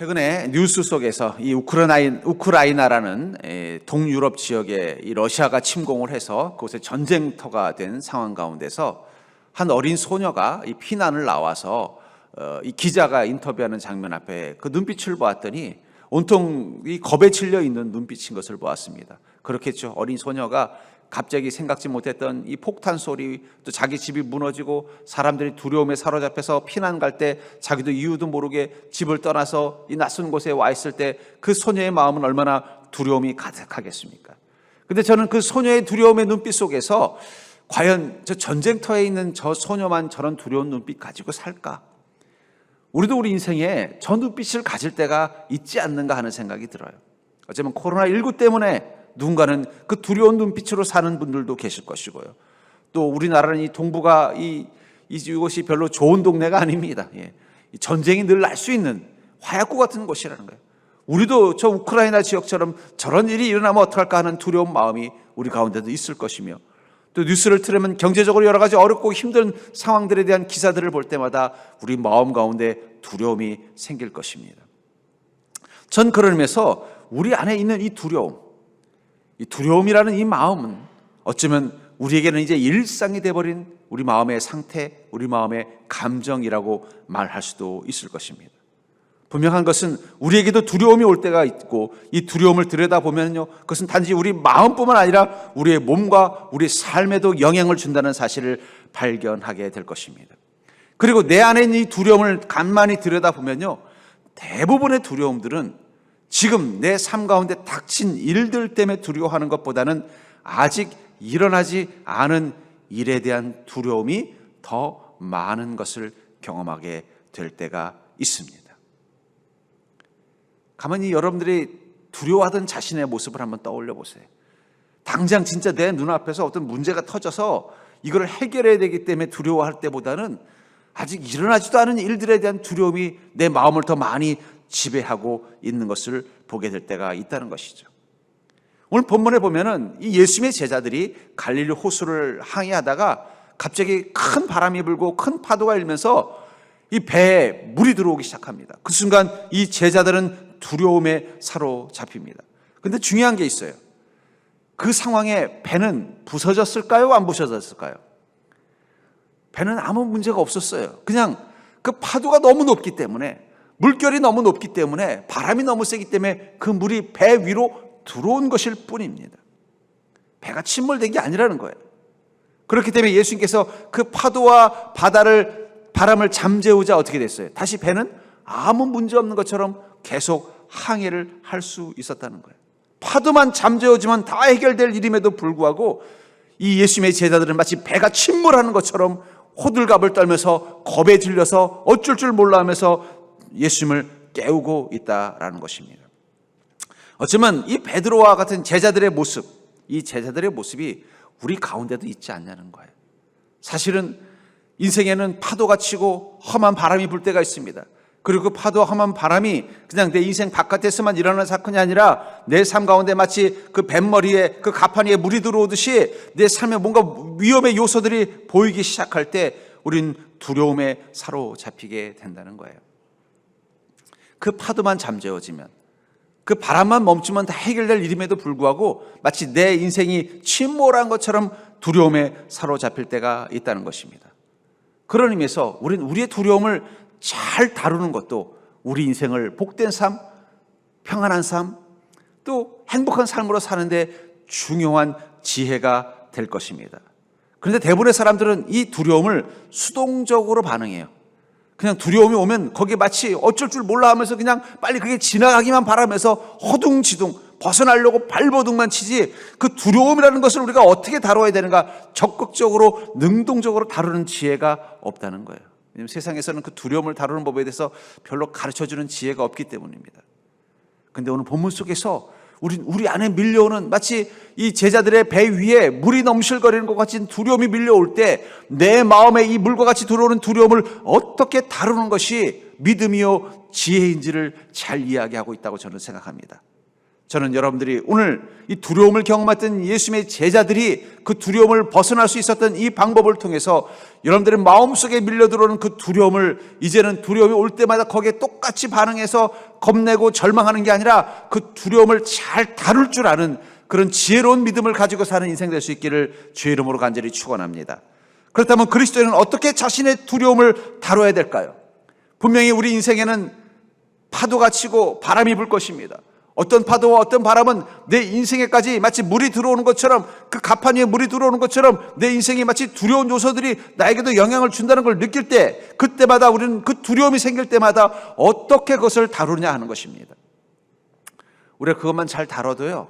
최근에 뉴스 속에서 이 우크라이나라는 동유럽 지역에 이 러시아가 침공을 해서 그곳에 전쟁터가 된 상황 가운데서 한 어린 소녀가 이 피난을 나와서 이 기자가 인터뷰하는 장면 앞에 그 눈빛을 보았더니 온통 이 겁에 질려 있는 눈빛인 것을 보았습니다. 그렇겠죠. 어린 소녀가 갑자기 생각지 못했던 이 폭탄 소리, 또 자기 집이 무너지고 사람들이 두려움에 사로잡혀서 피난 갈 때 자기도 이유도 모르게 집을 떠나서 이 낯선 곳에 와 있을 때 그 소녀의 마음은 얼마나 두려움이 가득하겠습니까? 근데 저는 그 소녀의 두려움의 눈빛 속에서 과연 저 전쟁터에 있는 저 소녀만 저런 두려운 눈빛 가지고 살까? 우리도 우리 인생에 저 눈빛을 가질 때가 있지 않는가 하는 생각이 들어요. 어쩌면 코로나19 때문에 누군가는 그 두려운 눈빛으로 사는 분들도 계실 것이고요. 또 우리나라는 이 동부가 이곳이 별로 좋은 동네가 아닙니다. 전쟁이 늘 날 수 있는 화약고 같은 곳이라는 거예요. 우리도 저 우크라이나 지역처럼 저런 일이 일어나면 어떡할까 하는 두려운 마음이 우리 가운데도 있을 것이며, 또 뉴스를 틀으면 경제적으로 여러 가지 어렵고 힘든 상황들에 대한 기사들을 볼 때마다 우리 마음 가운데 두려움이 생길 것입니다. 전 그런 의미에서 우리 안에 있는 이 두려움이라는 이 마음은 어쩌면 우리에게는 이제 일상이 돼버린 우리 마음의 상태, 우리 마음의 감정이라고 말할 수도 있을 것입니다. 분명한 것은 우리에게도 두려움이 올 때가 있고, 이 두려움을 들여다보면요, 그것은 단지 우리 마음뿐만 아니라 우리의 몸과 우리 삶에도 영향을 준다는 사실을 발견하게 될 것입니다. 그리고 내 안에 있는 이 두려움을 간만히 들여다보면요, 대부분의 두려움들은 지금 내 삶 가운데 닥친 일들 때문에 두려워하는 것보다는 아직 일어나지 않은 일에 대한 두려움이 더 많은 것을 경험하게 될 때가 있습니다. 가만히 여러분들이 두려워하던 자신의 모습을 한번 떠올려 보세요. 당장 진짜 내 눈앞에서 어떤 문제가 터져서 이걸 해결해야 되기 때문에 두려워할 때보다는 아직 일어나지도 않은 일들에 대한 두려움이 내 마음을 더 많이 지배하고 있는 것을 보게 될 때가 있다는 것이죠. 오늘 본문에 보면은 이 예수님의 제자들이 갈릴리 호수를 항해하다가 갑자기 큰 바람이 불고 큰 파도가 일면서 이 배에 물이 들어오기 시작합니다. 그 순간 이 제자들은 두려움에 사로잡힙니다. 그런데 중요한 게 있어요. 그 상황에 배는 부서졌을까요? 안 부서졌을까요? 배는 아무 문제가 없었어요. 그냥 그 파도가 너무 높기 때문에, 물결이 너무 높기 때문에, 바람이 너무 세기 때문에 그 물이 배 위로 들어온 것일 뿐입니다. 배가 침몰된 게 아니라는 거예요. 그렇기 때문에 예수님께서 그 파도와 바람을 잠재우자 어떻게 됐어요? 다시 배는 아무 문제 없는 것처럼 계속 항해를 할 수 있었다는 거예요. 파도만 잠재워지면 다 해결될 일임에도 불구하고 이 예수님의 제자들은 마치 배가 침몰하는 것처럼 호들갑을 떨면서 겁에 질려서 어쩔 줄 몰라 하면서 예수님을 깨우고 있다라는 것입니다. 어쩌면 이 베드로와 같은 제자들의 모습, 이 제자들의 모습이 우리 가운데도 있지 않냐는 거예요. 사실은 인생에는 파도가 치고 험한 바람이 불 때가 있습니다. 그리고 그 파도와 험한 바람이 그냥 내 인생 바깥에서만 일어나는 사건이 아니라 내 삶 가운데 마치 그 뱃머리에, 그 가판 위에 물이 들어오듯이 내 삶에 뭔가 위험의 요소들이 보이기 시작할 때 우린 두려움에 사로잡히게 된다는 거예요. 그 파도만 잠재워지면, 그 바람만 멈추면 다 해결될 일임에도 불구하고 마치 내 인생이 침몰한 것처럼 두려움에 사로잡힐 때가 있다는 것입니다. 그런 의미에서 우리는 우리의 두려움을 잘 다루는 것도 우리 인생을 복된 삶, 평안한 삶, 또 행복한 삶으로 사는데 중요한 지혜가 될 것입니다. 그런데 대부분의 사람들은 이 두려움을 수동적으로 반응해요. 그냥 두려움이 오면 거기에 마치 어쩔 줄 몰라 하면서 그냥 빨리 그게 지나가기만 바라면서 허둥지둥 벗어나려고 발버둥만 치지, 그 두려움이라는 것을 우리가 어떻게 다뤄야 되는가, 적극적으로 능동적으로 다루는 지혜가 없다는 거예요. 왜냐하면 세상에서는 그 두려움을 다루는 법에 대해서 별로 가르쳐주는 지혜가 없기 때문입니다. 그런데 오늘 본문 속에서 우리 안에 밀려오는, 마치 이 제자들의 배 위에 물이 넘실거리는 것 같은 두려움이 밀려올 때 내 마음에 이 물과 같이 들어오는 두려움을 어떻게 다루는 것이 믿음이요 지혜인지를 잘 이야기하고 있다고 저는 생각합니다. 저는 여러분들이 오늘 이 두려움을 경험했던 예수님의 제자들이 그 두려움을 벗어날 수 있었던 이 방법을 통해서 여러분들의 마음속에 밀려들어오는 그 두려움을 이제는 두려움이 올 때마다 거기에 똑같이 반응해서 겁내고 절망하는 게 아니라 그 두려움을 잘 다룰 줄 아는 그런 지혜로운 믿음을 가지고 사는 인생 될 수 있기를 주의 이름으로 간절히 축원합니다. 그렇다면 그리스도인은 어떻게 자신의 두려움을 다뤄야 될까요? 분명히 우리 인생에는 파도가 치고 바람이 불 것입니다. 어떤 파도와 어떤 바람은 내 인생에까지 마치 물이 들어오는 것처럼, 그 가판 위에 물이 들어오는 것처럼 내 인생에 마치 두려운 요소들이 나에게도 영향을 준다는 걸 느낄 때, 그때마다 우리는 그 두려움이 생길 때마다 어떻게 그것을 다루냐 하는 것입니다. 우리가 그것만 잘 다뤄도요,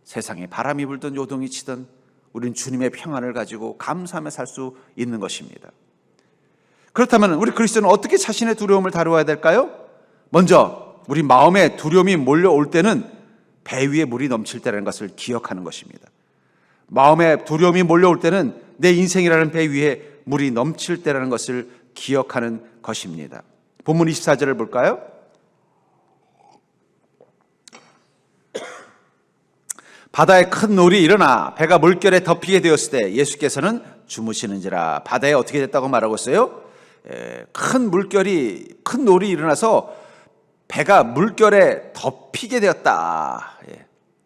세상에 바람이 불든 요동이 치든 우리는 주님의 평안을 가지고 감사하며 살 수 있는 것입니다. 그렇다면 우리 그리스도는 어떻게 자신의 두려움을 다루어야 될까요? 먼저 우리 마음에 두려움이 몰려올 때는 배 위에 물이 넘칠 때라는 것을 기억하는 것입니다. 마음에 두려움이 몰려올 때는 내 인생이라는 배 위에 물이 넘칠 때라는 것을 기억하는 것입니다. 본문 24절을 볼까요? 바다에 큰 놀이 일어나 배가 물결에 덮이게 되었을 때 예수께서는 주무시는지라. 바다에 어떻게 됐다고 말하고 있어요? 큰 놀이 일어나서 배가 물결에 덮이게 되었다.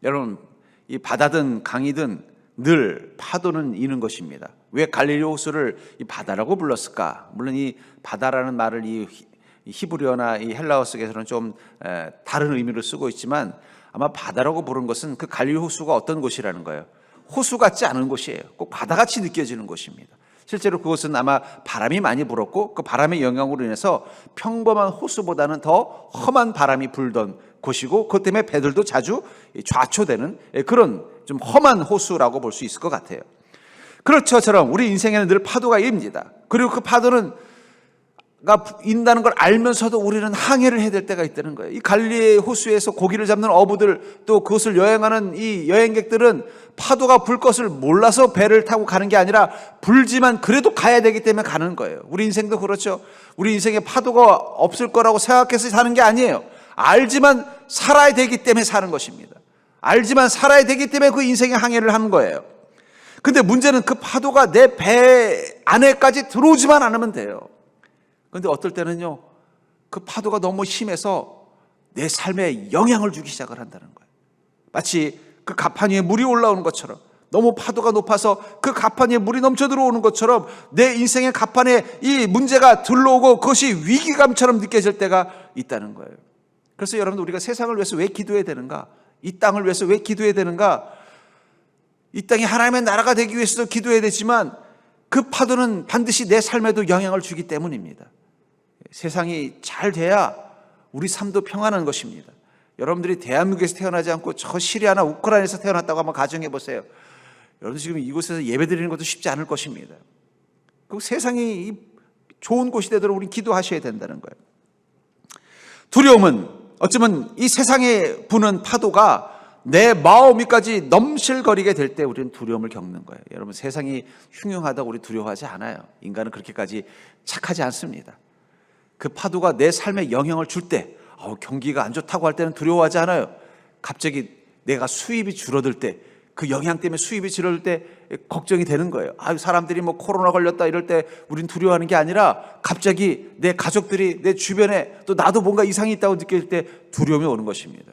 여러분, 이 바다든 강이든 늘 파도는 이는 것입니다. 왜 갈릴리 호수를 이 바다라고 불렀을까? 물론 이 바다라는 말을 이 히브리어나 이 헬라어 속에서는 좀 다른 의미로 쓰고 있지만, 아마 바다라고 부른 것은 그 갈릴리 호수가 어떤 곳이라는 거예요. 호수 같지 않은 곳이에요. 꼭 바다같이 느껴지는 곳입니다. 실제로 그것은 아마 바람이 많이 불었고 그 바람의 영향으로 인해서 평범한 호수보다는 더 험한 바람이 불던 곳이고, 그것 때문에 배들도 자주 좌초되는 그런 좀 험한 호수라고 볼 수 있을 것 같아요. 그렇죠처럼 우리 인생에는 늘 파도가 입니다. 그리고 그 파도는 인다는 걸 알면서도 우리는 항해를 해야 될 때가 있다는 거예요. 이 갈릴리 호수에서 고기를 잡는 어부들, 또 그것을 여행하는 이 여행객들은 파도가 불 것을 몰라서 배를 타고 가는 게 아니라 불지만 그래도 가야 되기 때문에 가는 거예요. 우리 인생도 그렇죠. 우리 인생에 파도가 없을 거라고 생각해서 사는 게 아니에요. 알지만 살아야 되기 때문에 사는 것입니다. 알지만 살아야 되기 때문에 그 인생의 항해를 하는 거예요. 근데 문제는 그 파도가 내 배 안에까지 들어오지만 않으면 돼요. 그런데 어떨 때는요, 그 파도가 너무 심해서 내 삶에 영향을 주기 시작을 한다는 거예요. 마치 그 가판 위에 물이 올라오는 것처럼, 너무 파도가 높아서 그 가판 위에 물이 넘쳐 들어오는 것처럼 내 인생의 가판에 이 문제가 들러오고 그것이 위기감처럼 느껴질 때가 있다는 거예요. 그래서 여러분들, 우리가 세상을 위해서 왜 기도해야 되는가? 이 땅을 위해서 왜 기도해야 되는가? 이 땅이 하나님의 나라가 되기 위해서도 기도해야 되지만 그 파도는 반드시 내 삶에도 영향을 주기 때문입니다. 세상이 잘 돼야 우리 삶도 평안한 것입니다. 여러분들이 대한민국에서 태어나지 않고 저 시리아나 우크라이나에서 태어났다고 한번 가정해 보세요. 여러분 지금 이곳에서 예배 드리는 것도 쉽지 않을 것입니다. 그 세상이 좋은 곳이 되도록 우리 기도하셔야 된다는 거예요. 두려움은 어쩌면 이 세상에 부는 파도가 내 마음이까지 넘실거리게 될 때 우리는 두려움을 겪는 거예요. 여러분, 세상이 흉흉하다고 우리 두려워하지 않아요. 인간은 그렇게까지 착하지 않습니다. 그 파도가 내 삶에 영향을 줄 때, 경기가 안 좋다고 할 때는 두려워하지 않아요. 갑자기 내가 수입이 줄어들 때, 그 영향 때문에 수입이 줄어들 때 걱정이 되는 거예요. 사람들이 뭐 코로나 걸렸다 이럴 때 우린 두려워하는 게 아니라 갑자기 내 가족들이 내 주변에 또 나도 뭔가 이상이 있다고 느낄 때 두려움이 오는 것입니다.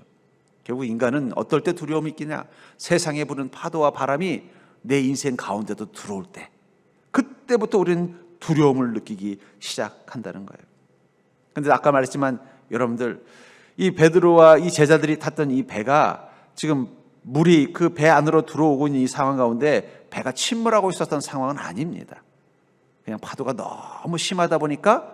결국 인간은 어떨 때 두려움이 있겠냐? 세상에 부는 파도와 바람이 내 인생 가운데도 들어올 때, 그때부터 우리는 두려움을 느끼기 시작한다는 거예요. 그런데 아까 말했지만 여러분들, 이 베드로와 이 제자들이 탔던 이 배가 지금 물이 그 배 안으로 들어오고 있는 이 상황 가운데 배가 침몰하고 있었던 상황은 아닙니다. 그냥 파도가 너무 심하다 보니까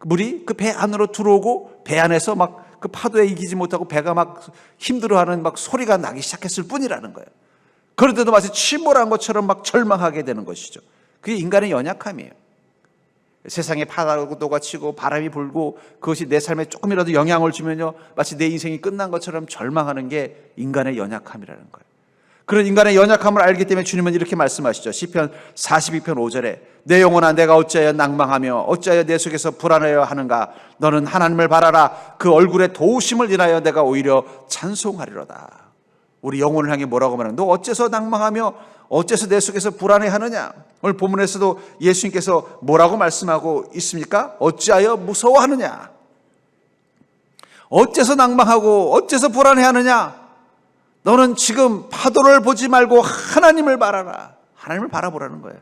물이 그 배 안으로 들어오고 배 안에서 막 그 파도에 이기지 못하고 배가 막 힘들어하는 막 소리가 나기 시작했을 뿐이라는 거예요. 그런데도 마치 침몰한 것처럼 막 절망하게 되는 것이죠. 그게 인간의 연약함이에요. 세상에 파도가 치고 바람이 불고 그것이 내 삶에 조금이라도 영향을 주면요, 마치 내 인생이 끝난 것처럼 절망하는 게 인간의 연약함이라는 거예요. 그런 인간의 연약함을 알기 때문에 주님은 이렇게 말씀하시죠. 시편 42편 5절에 내 영혼아 내가 어찌하여 낭망하며 어찌하여 내 속에서 불안하여 하는가. 너는 하나님을 바라라. 그 얼굴의 도우심을 인하여 내가 오히려 찬송하리로다. 우리 영혼을 향해 뭐라고 말하는? 너 어째서 낭망하며 어째서 내 속에서 불안해하느냐? 오늘 본문에서도 예수님께서 뭐라고 말씀하고 있습니까? 어찌하여 무서워하느냐? 어째서 낭망하고 어째서 불안해하느냐? 너는 지금 파도를 보지 말고 하나님을 바라라. 하나님을 바라보라는 거예요.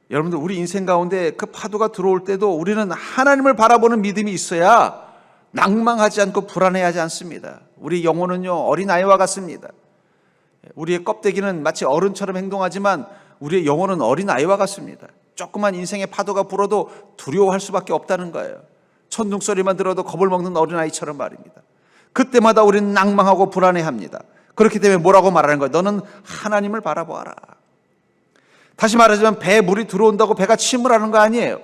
여러분들 우리 인생 가운데 그 파도가 들어올 때도 우리는 하나님을 바라보는 믿음이 있어야 낭망하지 않고 불안해하지 않습니다. 우리 영혼은요 어린아이와 같습니다. 우리의 껍데기는 마치 어른처럼 행동하지만 우리의 영혼은 어린아이와 같습니다. 조그만 인생의 파도가 불어도 두려워할 수밖에 없다는 거예요. 천둥 소리만 들어도 겁을 먹는 어린아이처럼 말입니다. 그때마다 우리는 낭망하고 불안해합니다. 그렇기 때문에 뭐라고 말하는 거예요? 너는 하나님을 바라보아라. 다시 말하자면 배에 물이 들어온다고 배가 침몰하는 거 아니에요.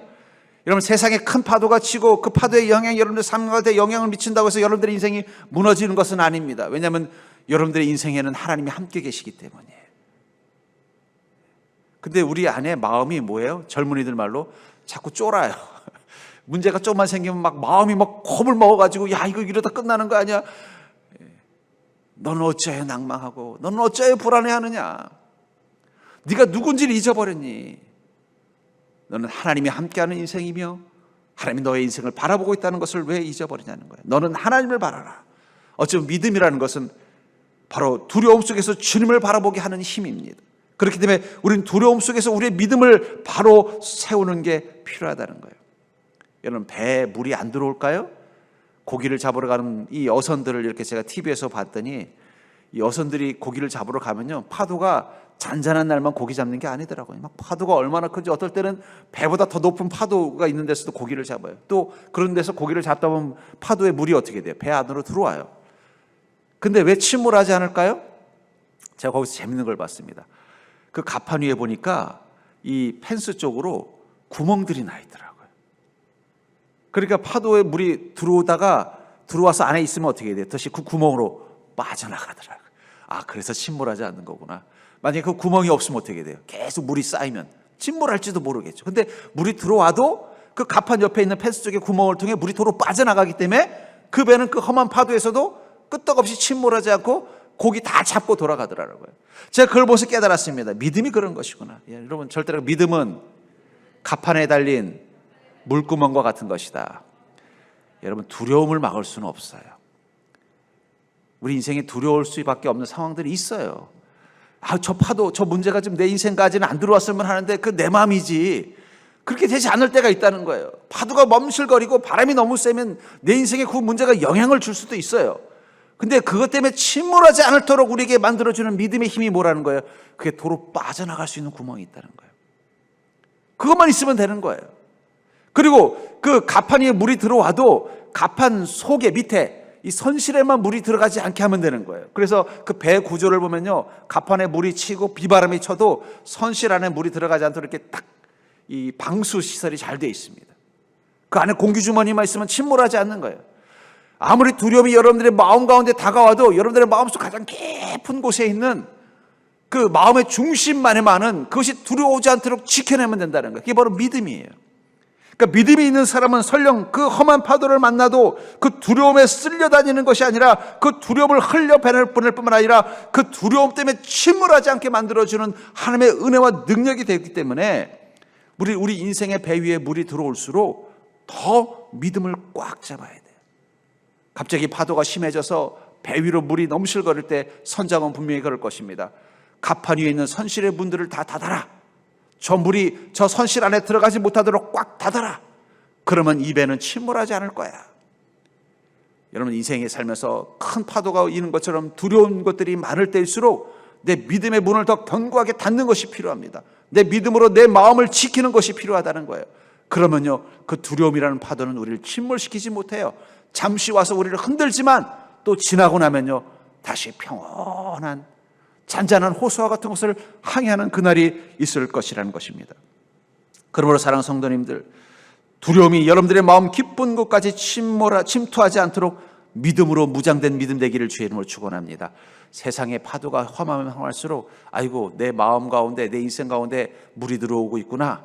여러분 세상에 큰 파도가 치고 그 파도의 영향이 여러분들 삶 가운데 영향을 미친다고 해서 여러분들의 인생이 무너지는 것은 아닙니다. 왜냐하면 여러분들의 인생에는 하나님이 함께 계시기 때문이에요. 근데 우리 안에 마음이 뭐예요? 젊은이들 말로 자꾸 쫄아요. 문제가 조금만 생기면 막 마음이 막 겁을 먹어가지고 야 이거 이러다 끝나는 거 아니야? 너는 어찌하여 낭망하고 너는 어찌하여 불안해하느냐? 네가 누군지를 잊어버렸니? 너는 하나님이 함께하는 인생이며 하나님이 너의 인생을 바라보고 있다는 것을 왜 잊어버리냐는 거예요. 너는 하나님을 바라라. 어쩌면 믿음이라는 것은 바로 두려움 속에서 주님을 바라보게 하는 힘입니다. 그렇기 때문에 우리는 두려움 속에서 우리의 믿음을 바로 세우는 게 필요하다는 거예요. 여러분 배에 물이 안 들어올까요? 고기를 잡으러 가는 이 어선들을 이렇게 제가 TV에서 봤더니 이 어선들이 고기를 잡으러 가면요 파도가 잔잔한 날만 고기 잡는 게 아니더라고요. 막 파도가 얼마나 큰지 어떨 때는 배보다 더 높은 파도가 있는 데서도 고기를 잡아요. 또 그런 데서 고기를 잡다 보면 파도에 물이 어떻게 돼요? 배 안으로 들어와요. 근데 왜 침몰하지 않을까요? 제가 거기서 재밌는 걸 봤습니다. 그 갑판 위에 보니까 이 펜스 쪽으로 구멍들이 나 있더라고요. 그러니까 파도에 물이 들어와서 안에 있으면 어떻게 돼요? 다시 그 구멍으로 빠져나가더라고요. 아, 그래서 침몰하지 않는 거구나. 만약에 그 구멍이 없으면 어떻게 돼요? 계속 물이 쌓이면 침몰할지도 모르겠죠. 근데 물이 들어와도 그 갑판 옆에 있는 펜스 쪽의 구멍을 통해 물이 도로 빠져나가기 때문에 그 배는 그 험한 파도에서도 끄떡없이 침몰하지 않고 고기 다 잡고 돌아가더라고요. 제가 그걸 보면서 깨달았습니다. 믿음이 그런 것이구나. 여러분 절대로 믿음은 갑판에 달린 물구멍과 같은 것이다. 여러분 두려움을 막을 수는 없어요. 우리 인생에 두려울 수밖에 없는 상황들이 있어요. 아, 저 파도, 저 문제가 좀 내 인생까지는 안 들어왔으면 하는데 그 내 마음이지. 그렇게 되지 않을 때가 있다는 거예요. 파도가 멈실거리고 바람이 너무 세면 내 인생에 그 문제가 영향을 줄 수도 있어요. 근데 그것 때문에 침몰하지 않도록 우리에게 만들어주는 믿음의 힘이 뭐라는 거예요? 그게 도로 빠져나갈 수 있는 구멍이 있다는 거예요. 그것만 있으면 되는 거예요. 그리고 그 갑판 위에 물이 들어와도 갑판 속에 밑에 이 선실에만 물이 들어가지 않게 하면 되는 거예요. 그래서 그 배 구조를 보면요, 갑판에 물이 치고 비바람이 쳐도 선실 안에 물이 들어가지 않도록 이렇게 딱 이 방수 시설이 잘 되어 있습니다. 그 안에 공기 주머니만 있으면 침몰하지 않는 거예요. 아무리 두려움이 여러분들의 마음 가운데 다가와도 여러분들의 마음속 가장 깊은 곳에 있는 그 마음의 중심만에만은 그것이 두려워오지 않도록 지켜내면 된다는 거예요. 그게 바로 믿음이에요. 그러니까 믿음이 있는 사람은 설령 그 험한 파도를 만나도 그 두려움에 쓸려다니는 것이 아니라 그 두려움을 흘려보낼 뿐만 아니라 그 두려움 때문에 침몰하지 않게 만들어주는 하나님의 은혜와 능력이 되기 때문에 우리 인생의 배 위에 물이 들어올수록 더 믿음을 꽉 잡아야 돼요. 갑자기 파도가 심해져서 배 위로 물이 넘실거릴 때 선장은 분명히 그럴 것입니다. 갑판 위에 있는 선실의 문들을 다 닫아라. 저 물이 저 선실 안에 들어가지 못하도록 꽉 닫아라. 그러면 이 배는 침몰하지 않을 거야. 여러분 인생에 살면서 큰 파도가 있는 것처럼 두려운 것들이 많을 때일수록 내 믿음의 문을 더 견고하게 닫는 것이 필요합니다. 내 믿음으로 내 마음을 지키는 것이 필요하다는 거예요. 그러면요 그 두려움이라는 파도는 우리를 침몰시키지 못해요. 잠시 와서 우리를 흔들지만 또 지나고 나면요 다시 평온한 잔잔한 호수와 같은 것을 항해하는 그날이 있을 것이라는 것입니다. 그러므로 사랑하는 성도님들, 두려움이 여러분들의 마음 깊은 곳까지 침투하지 않도록 믿음으로 무장된 믿음 되기를 주의 이름으로 축원합니다. 세상의 파도가 험하면 험할수록 아이고 내 마음 가운데 내 인생 가운데 물이 들어오고 있구나.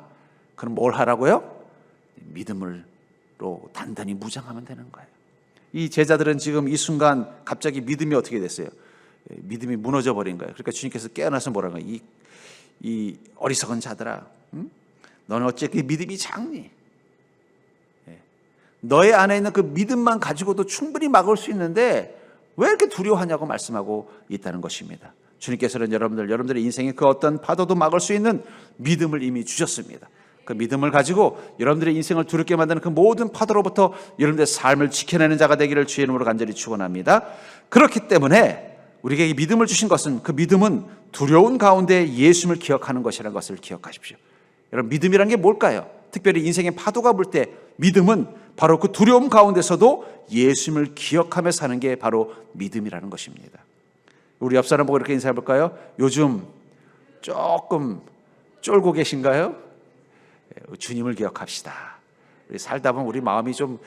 그럼 뭘 하라고요? 믿음으로 단단히 무장하면 되는 거예요. 이 제자들은 지금 이 순간 갑자기 믿음이 어떻게 됐어요? 믿음이 무너져 버린 거예요. 그러니까 주님께서 깨어나서 뭐라고 해요? 이 어리석은 자들아, 너는 어째 그 믿음이 작니? 너의 안에 있는 그 믿음만 가지고도 충분히 막을 수 있는데 왜 이렇게 두려워하냐고 말씀하고 있다는 것입니다. 주님께서는 여러분들의 인생의 그 어떤 파도도 막을 수 있는 믿음을 이미 주셨습니다. 그 믿음을 가지고 여러분들의 인생을 두렵게 만드는 그 모든 파도로부터 여러분들의 삶을 지켜내는 자가 되기를 주의 이름으로 간절히 축원합니다. 그렇기 때문에 우리에게 이 믿음을 주신 것은, 그 믿음은 두려운 가운데 예수님을 기억하는 것이라는 것을 기억하십시오. 여러분, 믿음이란 게 뭘까요? 특별히 인생의 파도가 불 때 믿음은 바로 그 두려움 가운데서도 예수님을 기억하며 사는 게 바로 믿음이라는 것입니다. 우리 옆 사람 보고 이렇게 인사해 볼까요? 요즘 조금 쫄고 계신가요? 주님을 기억합시다. 우리 살다 보면 우리 마음이 좀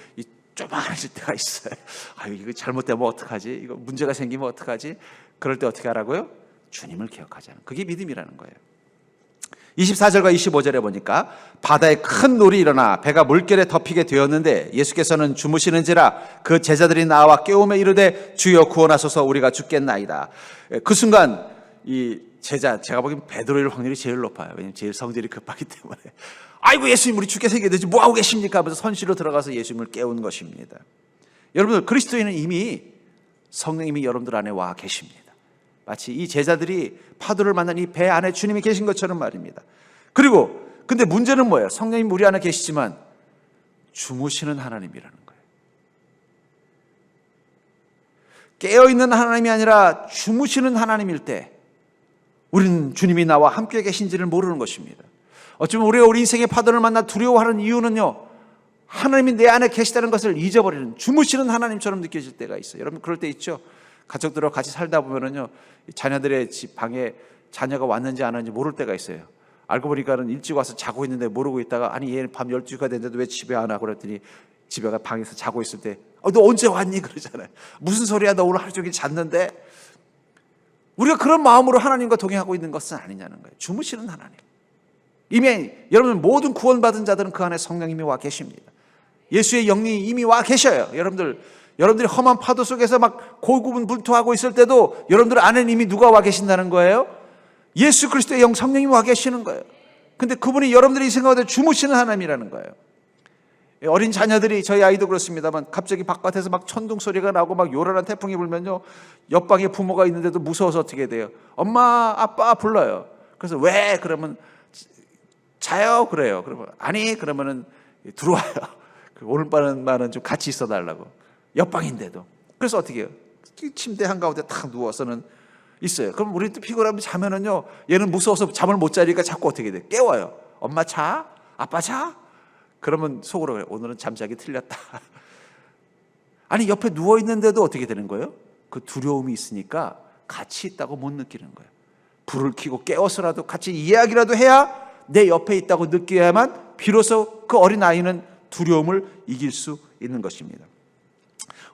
쪼만해질 때가 있어요. 아유, 이거 잘못되면 어떡하지? 이거 문제가 생기면 어떡하지? 그럴 때 어떻게 하라고요? 주님을 기억하자는, 그게 믿음이라는 거예요. 24절과 25절에 보니까 바다에 큰 놀이 일어나 배가 물결에 덮이게 되었는데 예수께서는 주무시는지라 그 제자들이 나와 깨우며 이르되 주여 구원하소서 우리가 죽겠나이다. 그 순간 이 제가 보기엔 베드로일 확률이 제일 높아요. 왜냐하면 제일 성질이 급하기 때문에. 아이고 예수님 우리 죽게 생겼는지 뭐하고 계십니까? 하면서 선실로 들어가서 예수님을 깨운 것입니다. 여러분들, 그리스도인은 이미 성령님이 여러분들 안에 와 계십니다. 마치 이 제자들이 파도를 만난 이 배 안에 주님이 계신 것처럼 말입니다. 그리고 근데 문제는 뭐예요? 성령님 우리 안에 계시지만 주무시는 하나님이라는 거예요. 깨어있는 하나님이 아니라 주무시는 하나님일 때 우리는 주님이 나와 함께 계신지를 모르는 것입니다. 어쩌면 우리가 우리 인생의 파도를 만나 두려워하는 이유는요, 하나님이 내 안에 계시다는 것을 잊어버리는, 주무시는 하나님처럼 느껴질 때가 있어요. 여러분 그럴 때 있죠? 가족들하고 같이 살다 보면은요, 자녀들의 집 방에 자녀가 왔는지 안 왔는지 모를 때가 있어요. 알고 보니까는 일찍 와서 자고 있는데 모르고 있다가, 아니 얘는 밤 12시가 됐는데도 왜 집에 안 와? 그랬더니 집에 가 방에서 자고 있을 때 너 언제 왔니? 그러잖아요. 무슨 소리야, 너 오늘 하루 종일 잤는데. 우리가 그런 마음으로 하나님과 동행하고 있는 것은 아니냐는 거예요. 주무시는 하나님. 이미 여러분 모든 구원받은 자들은 그 안에 성령님이 와 계십니다. 예수의 영이 이미 와 계셔요. 여러분들이 험한 파도 속에서 막 고군분투하고 있을 때도 여러분들 안에는 이미 누가 와 계신다는 거예요? 예수 그리스도의 영, 성령님이 와 계시는 거예요. 근데 그분이 여러분들이 생각하되 주무시는 하나님이라는 거예요. 어린 자녀들이, 저희 아이도 그렇습니다만, 갑자기 바깥에서 막 천둥 소리가 나고 막 요란한 태풍이 불면요, 옆방에 부모가 있는데도 무서워서 어떻게 돼요? 엄마, 아빠 불러요. 그래서 왜? 그러면 자요? 그래요. 그러면 아니, 그러면은 들어와요. 오늘 밤은 좀 같이 있어 달라고. 옆방인데도. 그래서 어떻게 해요? 침대 한가운데 탁 누워서는 있어요. 그럼 우리 또 피곤하면 자면은요, 얘는 무서워서 잠을 못 자니까 자꾸 어떻게 돼? 깨워요. 엄마 자? 아빠 자? 그러면 속으로 그래요. 오늘은 잠자기 틀렸다. 아니, 옆에 누워있는데도 어떻게 되는 거예요? 그 두려움이 있으니까 같이 있다고 못 느끼는 거예요. 불을 켜고 깨워서라도 같이 이야기라도 해야 내 옆에 있다고 느껴야만 비로소 그 어린아이는 두려움을 이길 수 있는 것입니다.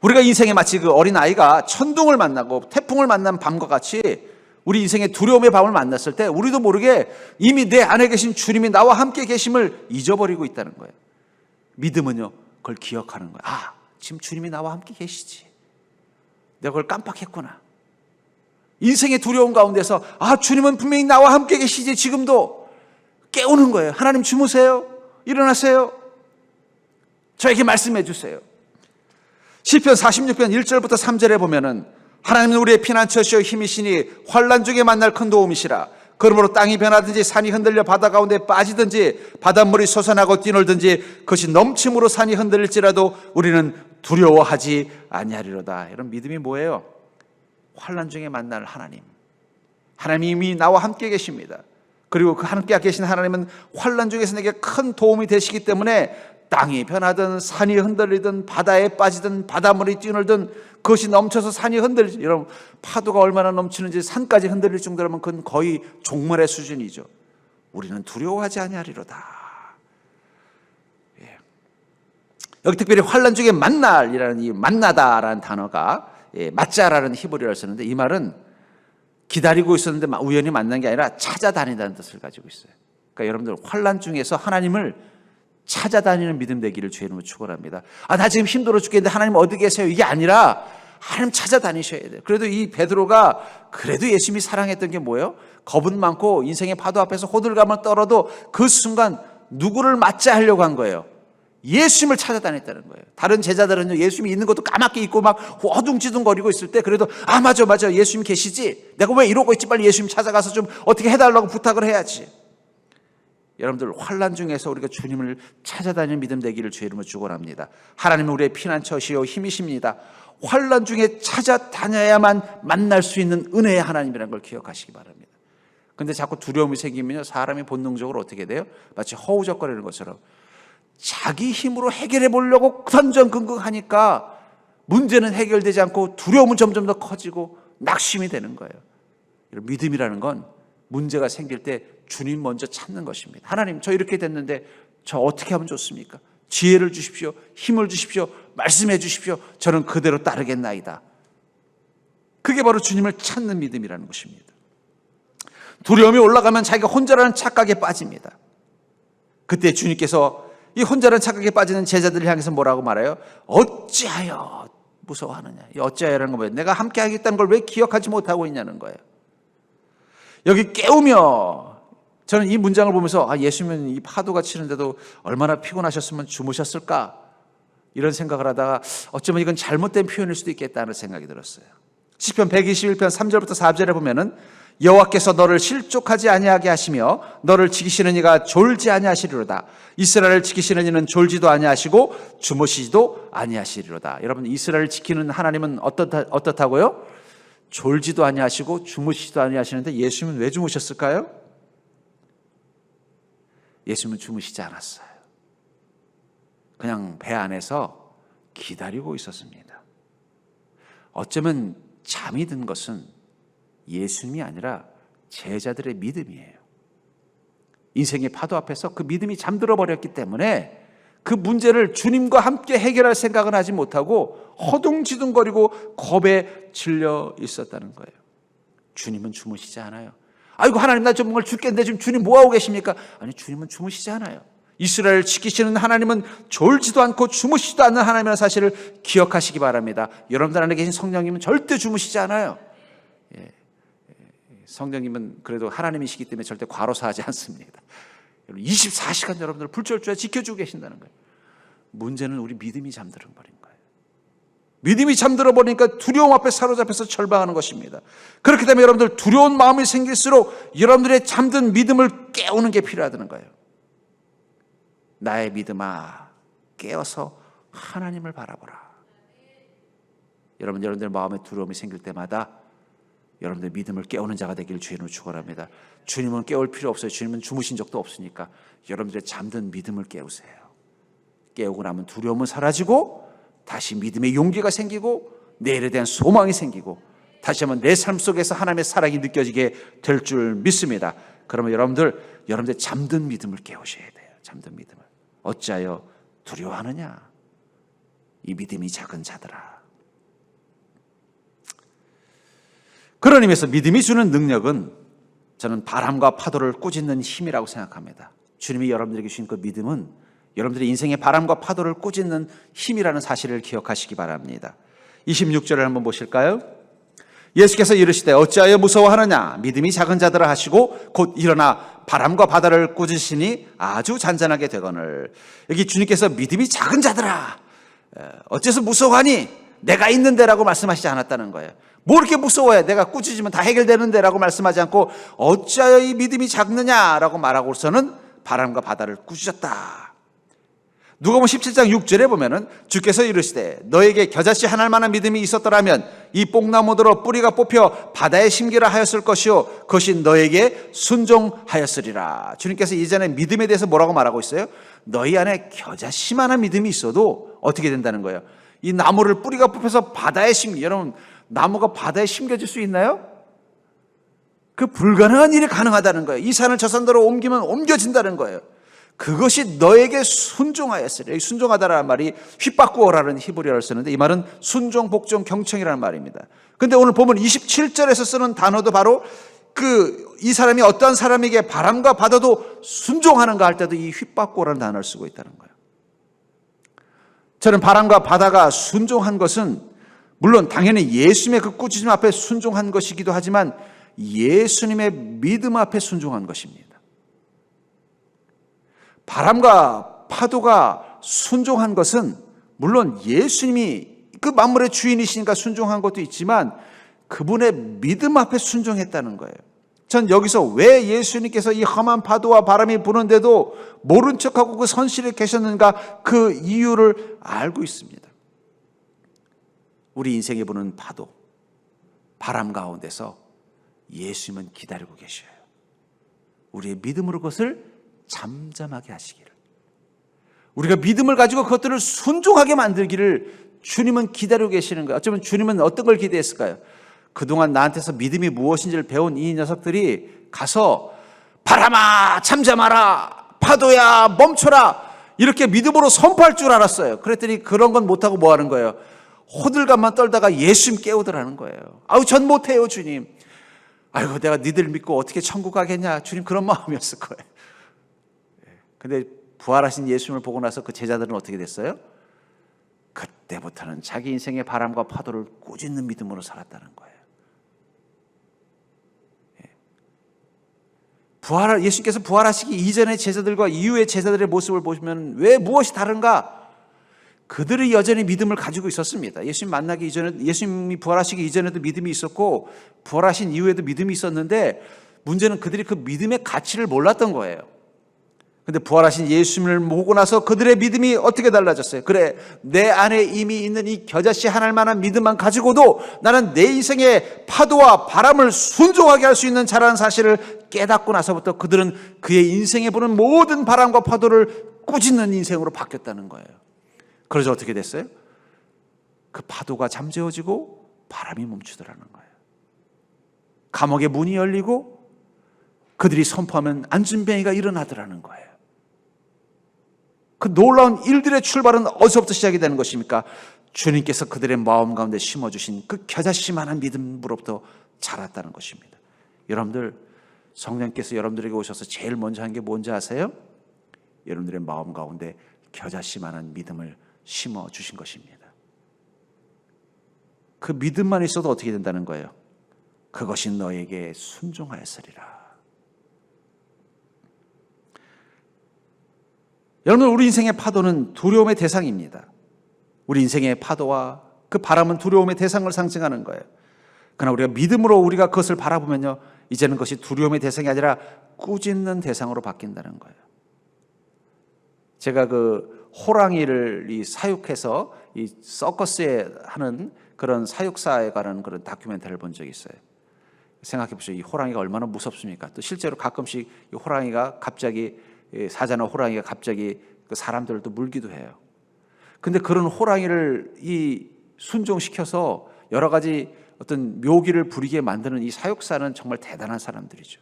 우리가 인생에 마치 그 어린아이가 천둥을 만나고 태풍을 만난 밤과 같이 우리 인생의 두려움의 밤을 만났을 때 우리도 모르게 이미 내 안에 계신 주님이 나와 함께 계심을 잊어버리고 있다는 거예요. 믿음은요, 그걸 기억하는 거예요. 아, 지금 주님이 나와 함께 계시지. 내가 그걸 깜빡했구나. 인생의 두려움 가운데서 아, 주님은 분명히 나와 함께 계시지. 지금도 깨우는 거예요. 하나님 주무세요. 일어나세요. 저에게 말씀해 주세요. 시편 46편 1절부터 3절에 보면은 하나님은 우리의 피난처시여 힘이시니 환난 중에 만날 큰 도움이시라. 그러므로 땅이 변하든지 산이 흔들려 바다 가운데 빠지든지 바닷물이 솟아나고 뛰놀든지 그것이 넘침으로 산이 흔들릴지라도 우리는 두려워하지 아니하리로다. 이런 믿음이 뭐예요? 환난 중에 만날 하나님. 하나님이 나와 함께 계십니다. 그리고 그 함께 계신 하나님은 환난 중에서 내게 큰 도움이 되시기 때문에 땅이 변하든 산이 흔들리든 바다에 빠지든 바닷물이 뛰놀든 그것이 넘쳐서 산이 흔들리지. 여러분, 파도가 얼마나 넘치는지 산까지 흔들릴 정도라면 그건 거의 종말의 수준이죠. 우리는 두려워하지 아니하리로다. 예. 여기 특별히 환난 중에 만날이라는 이 만나다라는 단어가 맞자라는 히브리어를 쓰는데 이 말은 기다리고 있었는데 우연히 만난 게 아니라 찾아다니다는 뜻을 가지고 있어요. 그러니까 여러분들 환난 중에서 하나님을 찾아다니는 믿음 되기를 주의 이름으로 축원합니다. 나 지금 힘들어 죽겠는데 하나님 어디 계세요? 이게 아니라 하나님 찾아다니셔야 돼요. 그래도 이 베드로가 그래도 예수님이 사랑했던 게 뭐예요? 겁은 많고 인생의 파도 앞에서 호들갑을 떨어도 그 순간 누구를 맞자 하려고 한 거예요? 예수님을 찾아다녔다는 거예요. 다른 제자들은요, 예수님이 있는 것도 까맣게 있고 막 허둥지둥거리고 있을 때 그래도 맞아 예수님 계시지? 내가 왜 이러고 있지? 빨리 예수님 찾아가서 좀 어떻게 해달라고 부탁을 해야지. 여러분들 환난 중에서 우리가 주님을 찾아다니는 믿음 되기를 주의 이름으로 축원합니다. 하나님은 우리의 피난처시요 힘이십니다. 환난 중에 찾아다녀야만 만날 수 있는 은혜의 하나님이라는 걸 기억하시기 바랍니다. 그런데 자꾸 두려움이 생기면요, 사람이 본능적으로 어떻게 돼요? 마치 허우적거리는 것처럼 자기 힘으로 해결해 보려고 선전긍긍하니까 문제는 해결되지 않고 두려움은 점점 더 커지고 낙심이 되는 거예요. 믿음이라는 건 문제가 생길 때 주님 먼저 찾는 것입니다. 하나님, 저 이렇게 됐는데 저 어떻게 하면 좋습니까? 지혜를 주십시오. 힘을 주십시오. 말씀해 주십시오. 저는 그대로 따르겠나이다. 그게 바로 주님을 찾는 믿음이라는 것입니다. 두려움이 올라가면 자기가 혼자라는 착각에 빠집니다. 그때 주님께서 이 혼자라는 착각에 빠지는 제자들을 향해서 뭐라고 말해요? 어찌하여 무서워하느냐. 이 어찌하여라는 건 뭐예요? 내가 함께 하겠다는 걸 왜 기억하지 못하고 있냐는 거예요. 여기 깨우며, 저는 이 문장을 보면서 예수님은 이 파도가 치는데도 얼마나 피곤하셨으면 주무셨을까, 이런 생각을 하다가 어쩌면 이건 잘못된 표현일 수도 있겠다는 생각이 들었어요. 시편 121편 3절부터 4절에 보면은 여호와께서 너를 실족하지 아니하게 하시며 너를 지키시는 이가 졸지 아니하시리로다. 이스라엘을 지키시는 이는 졸지도 아니하시고 주무시지도 아니하시리로다. 여러분, 이스라엘을 지키는 하나님은 어떻다고요? 졸지도 아니하시고 주무시지도 아니하시는데 예수님은 왜 주무셨을까요? 예수님은 주무시지 않았어요. 그냥 배 안에서 기다리고 있었습니다. 어쩌면 잠이 든 것은 예수님이 아니라 제자들의 믿음이에요. 인생의 파도 앞에서 그 믿음이 잠들어 버렸기 때문에 그 문제를 주님과 함께 해결할 생각은 하지 못하고 허둥지둥거리고 겁에 질려 있었다는 거예요. 주님은 주무시지 않아요. 아이고 하나님, 나 정말 죽겠는데 지금 주님 뭐하고 계십니까? 아니, 주님은 주무시지 않아요. 이스라엘을 지키시는 하나님은 졸지도 않고 주무시지도 않는 하나님이라는 사실을 기억하시기 바랍니다. 여러분들 안에 계신 성령님은 절대 주무시지 않아요. 성령님은 그래도 하나님이시기 때문에 절대 과로사하지 않습니다. 24시간 여러분들을 불철주야 지켜주고 계신다는 거예요. 문제는 우리 믿음이 잠들어 버린 거예요. 믿음이 잠들어 버리니까 두려움 앞에 사로잡혀서 절망하는 것입니다. 그렇기 때문에 여러분들 두려운 마음이 생길수록 여러분들의 잠든 믿음을 깨우는 게 필요하다는 거예요. 나의 믿음아, 깨어서 하나님을 바라보라. 여러분들 마음에 두려움이 생길 때마다 여러분들 믿음을 깨우는 자가 되기를 주님으로 축원합니다. 주님은 깨울 필요 없어요. 주님은 주무신 적도 없으니까 여러분들의 잠든 믿음을 깨우세요. 깨우고 나면 두려움은 사라지고 다시 믿음의 용기가 생기고 내일에 대한 소망이 생기고 다시 한번 내 삶 속에서 하나님의 사랑이 느껴지게 될 줄 믿습니다. 그러면 여러분들 잠든 믿음을 깨우셔야 돼요. 잠든 믿음을. 어찌하여 두려워하느냐? 이 믿음이 작은 자들아. 그런 의미에서 믿음이 주는 능력은 저는 바람과 파도를 꾸짖는 힘이라고 생각합니다. 주님이 여러분들에게 주신 그 믿음은 여러분들의 인생의 바람과 파도를 꾸짖는 힘이라는 사실을 기억하시기 바랍니다. 26절을 한번 보실까요? 예수께서 이르시되 어찌하여 무서워하느냐? 믿음이 작은 자들아 하시고 곧 일어나 바람과 바다를 꾸짖으시니 아주 잔잔하게 되거늘. 여기 주님께서 믿음이 작은 자들아, 어째서 무서워하니? 내가 있는데 라고 말씀하시지 않았다는 거예요. 뭐 이렇게 무서워해? 내가 꾸짖으면 다 해결되는데 라고 말씀하지 않고 어찌하여 이 믿음이 작느냐 라고 말하고서는 바람과 바다를 꾸짖었다. 누가복음 17장 6절에 보면은 주께서 이르시되 너에게 겨자씨 한 알만한 믿음이 있었더라면 이 뽕나무더러 뿌리가 뽑혀 바다에 심기라 하였을 것이요 그것이 너에게 순종하였으리라. 주님께서 이전에 믿음에 대해서 뭐라고 말하고 있어요? 너희 안에 겨자씨만한 믿음이 있어도 어떻게 된다는 거예요? 이 나무를 뿌리가 뽑혀서 바다에 심기. 여러분, 나무가 바다에 심겨질 수 있나요? 그 불가능한 일이 가능하다는 거예요. 이 산을 저 산으로 옮기면 옮겨진다는 거예요. 그것이 너에게 순종하였으리라. 이 순종하다라는 말이 휘바꾸어라는 히브리어를 쓰는데 이 말은 순종, 복종, 경청이라는 말입니다. 근데 오늘 보면 27절에서 쓰는 단어도 바로 이 사람이 어떠한 사람에게 바람과 바다도 순종하는가 할 때도 이 휘바꾸어라는 단어를 쓰고 있다는 거예요. 저는 바람과 바다가 순종한 것은 물론 당연히 예수님의 그 꾸짖음 앞에 순종한 것이기도 하지만 예수님의 믿음 앞에 순종한 것입니다. 바람과 파도가 순종한 것은 물론 예수님이 그 만물의 주인이시니까 순종한 것도 있지만 그분의 믿음 앞에 순종했다는 거예요. 전 여기서 왜 예수님께서 이 험한 파도와 바람이 부는데도 모른 척하고 그 선실에 계셨는가 그 이유를 알고 있습니다. 우리 인생에 부는 파도, 바람 가운데서 예수님은 기다리고 계셔요. 우리의 믿음으로 그것을 잠잠하게 하시기를, 우리가 믿음을 가지고 그것들을 순종하게 만들기를 주님은 기다리고 계시는 거예요. 어쩌면 주님은 어떤 걸 기대했을까요? 그동안 나한테서 믿음이 무엇인지를 배운 이 녀석들이 가서 바람아 잠잠하라, 파도야 멈춰라 이렇게 믿음으로 선포할 줄 알았어요. 그랬더니 그런 건 못하고 뭐 하는 거예요? 호들갑만 떨다가 예수님 깨우더라는 거예요. 아우 전 못해요 주님. 아이고 내가 니들 믿고 어떻게 천국 가겠냐, 주님 그런 마음이었을 거예요. 근데 부활하신 예수님을 보고 나서 그 제자들은 어떻게 됐어요? 그때부터는 자기 인생의 바람과 파도를 꾸짖는 믿음으로 살았다는 거예요. 예수님께서 부활하시기 이전의 제자들과 이후의 제자들의 모습을 보시면 왜 무엇이 다른가? 그들이 여전히 믿음을 가지고 있었습니다. 예수님 만나기 이전에, 예수님이 부활하시기 이전에도 믿음이 있었고 부활하신 이후에도 믿음이 있었는데 문제는 그들이 그 믿음의 가치를 몰랐던 거예요. 근데 부활하신 예수님을 보고 나서 그들의 믿음이 어떻게 달라졌어요? 그래, 내 안에 이미 있는 이 겨자씨 하나일 만한 믿음만 가지고도 나는 내 인생의 파도와 바람을 순종하게 할 수 있는 자라는 사실을 깨닫고 나서부터 그들은 그의 인생에 부는 모든 바람과 파도를 꾸짖는 인생으로 바뀌었다는 거예요. 그래서 어떻게 됐어요? 그 파도가 잠재워지고 바람이 멈추더라는 거예요. 감옥의 문이 열리고 그들이 선포하면 안진뱅이가 일어나더라는 거예요. 그 놀라운 일들의 출발은 어디서부터 시작이 되는 것입니까? 주님께서 그들의 마음 가운데 심어주신 그 겨자씨만한 믿음으로부터 자랐다는 것입니다. 여러분들, 성령께서 여러분들에게 오셔서 제일 먼저 한 게 뭔지 아세요? 여러분들의 마음 가운데 겨자씨만한 믿음을 심어주신 것입니다. 그 믿음만 있어도 어떻게 된다는 거예요? 그것이 너에게 순종하였으리라. 여러분, 우리 인생의 파도는 두려움의 대상입니다. 우리 인생의 파도와 그 바람은 두려움의 대상을 상징하는 거예요. 그러나 우리가 믿음으로 우리가 그것을 바라보면요, 이제는 그것이 두려움의 대상이 아니라 꾸짖는 대상으로 바뀐다는 거예요. 제가 그 호랑이를 사육해서 이 서커스에 하는 그런 사육사에 관한 그런 다큐멘터리를 본 적이 있어요. 생각해 보세요. 이 호랑이가 얼마나 무섭습니까? 또 실제로 가끔씩 이 호랑이가 갑자기, 사자나 호랑이가 갑자기 그 사람들을 또 물기도 해요. 근데 그런 호랑이를 순종시켜서 여러 가지 어떤 묘기를 부리게 만드는 이 사육사는 정말 대단한 사람들이죠.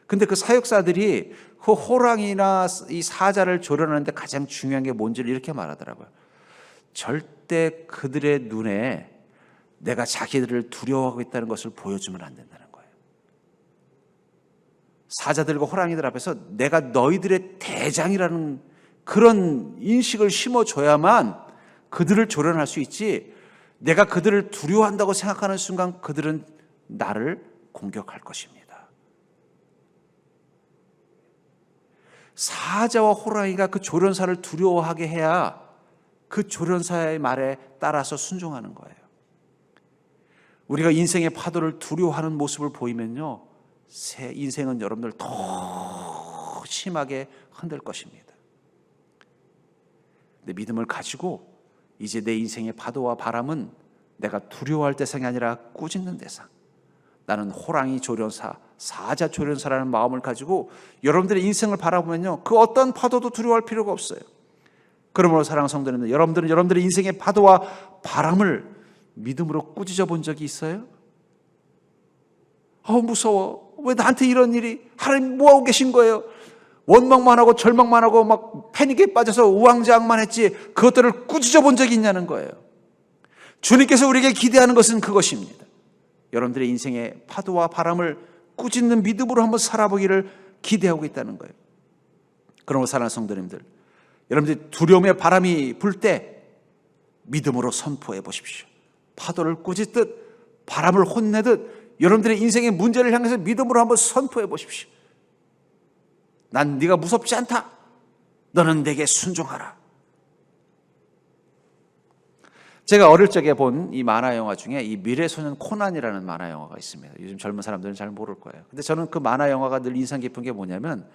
근데 그 사육사들이 그 호랑이나 이 사자를 조련하는데 가장 중요한 게 뭔지를 이렇게 말하더라고요. 절대 그들의 눈에 내가 자기들을 두려워하고 있다는 것을 보여주면 안 된다는 거예요. 사자들과 호랑이들 앞에서 내가 너희들의 대장이라는 그런 인식을 심어줘야만 그들을 조련할 수 있지, 내가 그들을 두려워한다고 생각하는 순간 그들은 나를 공격할 것입니다. 사자와 호랑이가 그 조련사를 두려워하게 해야 그 조련사의 말에 따라서 순종하는 거예요. 우리가 인생의 파도를 두려워하는 모습을 보이면요, 새 인생은 여러분들 더 심하게 흔들 것입니다. 내 믿음을 가지고 이제 내 인생의 파도와 바람은 내가 두려워할 대상이 아니라 꾸짖는 대상, 나는 호랑이 조련사, 사자 조련사라는 마음을 가지고 여러분들의 인생을 바라보면요, 그 어떤 파도도 두려워할 필요가 없어요. 그러므로 사랑하는 성도님들, 여러분들은 여러분들의 인생의 파도와 바람을 믿음으로 꾸짖어 본 적이 있어요? 무서워. 왜 나한테 이런 일이? 하나님 뭐하고 계신 거예요? 원망만 하고 절망만 하고 막 패닉에 빠져서 우왕좌왕만 했지 그것들을 꾸짖어 본 적이 있냐는 거예요. 주님께서 우리에게 기대하는 것은 그것입니다. 여러분들의 인생의 파도와 바람을 꾸짖는 믿음으로 한번 살아보기를 기대하고 있다는 거예요. 그러므로 사랑하는 성도님들, 여러분들이 두려움의 바람이 불 때 믿음으로 선포해 보십시오. 파도를 꾸짖듯 바람을 혼내듯 여러분들의 인생의 문제를 향해서 믿음으로 한번 선포해 보십시오. 난 네가 무섭지 않다. 너는 내게 순종하라. 제가 어릴 적에 본 이 만화 영화 중에 이 미래소년 코난이라는 만화 영화가 있습니다. 요즘 젊은 사람들은 잘 모를 거예요. 근데 저는 그 만화 영화가 늘 인상 깊은 게 뭐냐면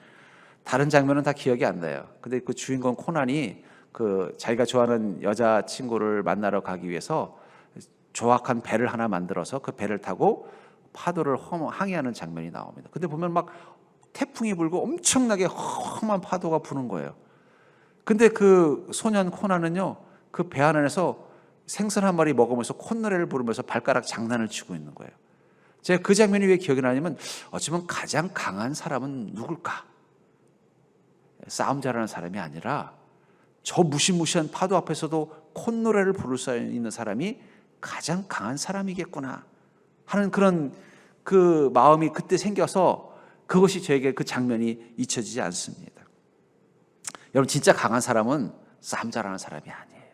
다른 장면은 다 기억이 안 나요. 근데 그 주인공 코난이 그 자기가 좋아하는 여자친구를 만나러 가기 위해서 조악한 배를 하나 만들어서 그 배를 타고 파도를 항해하는 장면이 나옵니다. 근데 보면 막 태풍이 불고 엄청나게 험한 파도가 부는 거예요. 근데 그 소년 코난은요, 그 배 안에서 생선 한 마리 먹으면서 콧노래를 부르면서 발가락 장난을 치고 있는 거예요. 제가 그 장면이 왜 기억이 나냐면 어쩌면 가장 강한 사람은 누굴까? 싸움 잘하는 사람이 아니라 저 무시무시한 파도 앞에서도 콧노래를 부를 수 있는 사람이 가장 강한 사람이겠구나 하는 그런 그 마음이 그때 생겨서 그것이 저에게 그 장면이 잊혀지지 않습니다. 여러분, 진짜 강한 사람은 싸움 잘하는 사람이 아니에요.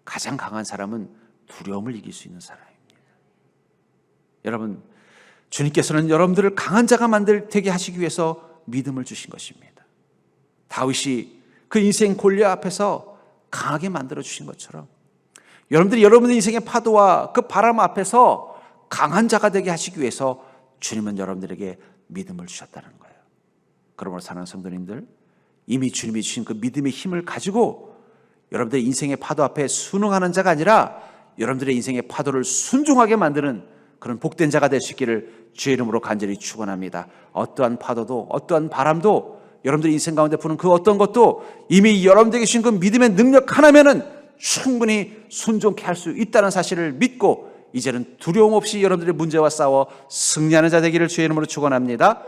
가장 강한 사람은 두려움을 이길 수 있는 사람입니다. 여러분, 주님께서는 여러분들을 강한 자가 되게 하시기 위해서 믿음을 주신 것입니다. 다윗이 그 인생 골리앗 앞에서 강하게 만들어 주신 것처럼 여러분들이 여러분의 인생의 파도와 그 바람 앞에서 강한 자가 되게 하시기 위해서 주님은 여러분들에게 믿음을 주셨다는 거예요. 그러므로 사랑하는 성도님들, 이미 주님이 주신 그 믿음의 힘을 가지고 여러분들의 인생의 파도 앞에 순응하는 자가 아니라 여러분들의 인생의 파도를 순종하게 만드는 그런 복된 자가 될 수 있기를 주의 이름으로 간절히 축원합니다. 어떠한 파도도 어떠한 바람도 여러분들의 인생 가운데 부는 그 어떤 것도 이미 여러분들에게 주신 그 믿음의 능력 하나면은 충분히 순종케 할 수 있다는 사실을 믿고 이제는 두려움 없이 여러분들의 문제와 싸워 승리하는 자 되기를 주의 이름으로 축원합니다.